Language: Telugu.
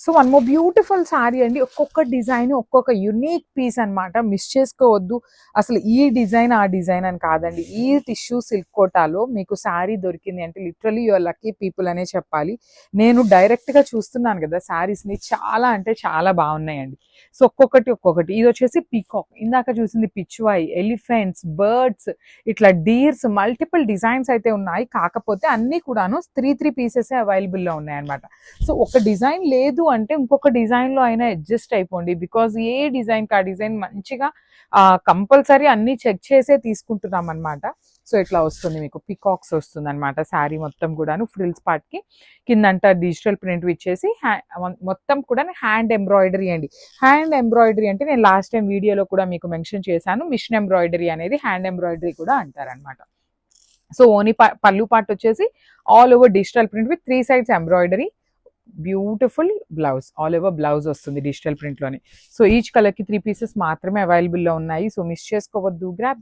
So one more beautiful sari అండి. ఒక్కొక్క డిజైన్ ఒక్కొక్క యునిక్ పీస్ అన్నమాట. మిస్ చేసుకోవద్దు. అసలు ఈ డిజైన్ ఆ డిజైన్ అని కాదండి. ఈ టిష్యూ సిల్క్ కోటాలో మీకు శారీ దొరికింది అంటే లిటరలీ యువర్ లక్కీ పీపుల్ అనే చెప్పాలి. నేను డైరెక్ట్గా చూస్తున్నాను కదా శారీస్ని, చాలా అంటే చాలా బాగున్నాయండి. సో ఒక్కొక్కటి ఇది వచ్చేసి పీకాక్, ఇందాక చూసింది పిచ్వాయి, ఎలిఫెంట్స్, బర్డ్స్, ఇట్లా డీర్స్, మల్టిపుల్ డిజైన్స్ అయితే ఉన్నాయి. కాకపోతే అన్నీ కూడాను త్రీ పీసెస్ అవైలబుల్లో ఉన్నాయన్నమాట. సో ఒక డిజైన్ లేదు అంటే ఇంకొక డిజైన్లో అయినా అడ్జస్ట్ అయిపోండి. బికాజ్ ఏ డిజైన్కి ఆ డిజైన్ మంచిగా కంపల్సరీ అన్నీ చెక్ చేసే తీసుకుంటున్నాం అనమాట. సో ఇట్లా వస్తుంది మీకు పికాక్స్ వస్తుంది అనమాట శారీ మొత్తం కూడాను. ఫ్రిల్స్ పార్ట్కి కిందంట డిజిటల్ ప్రింట్ ఇచ్చేసి మొత్తం కూడా హ్యాండ్ ఎంబ్రాయిడరీ అండి. హ్యాండ్ ఎంబ్రాయిడరీ అంటే నేను లాస్ట్ టైం వీడియోలో కూడా మీకు మెన్షన్ చేశాను. మిషన్ ఎంబ్రాయిడరీ అనేది హ్యాండ్ ఎంబ్రాయిడరీ కూడా అంటారనమాట. సో ఓన్లీ పళ్ళు పార్ట్ వచ్చేసి all over digital print with 3 sides embroidery. Beautiful blouse, all over blouse వస్తుంది డిజిటల్ ప్రింట్లోనే. సో ఈచ్ కలర్కి 3 pieces మాత్రమే అవైలబుల్లో ఉన్నాయి. సో మిస్ చేసుకోవద్దు. గ్రాబ్.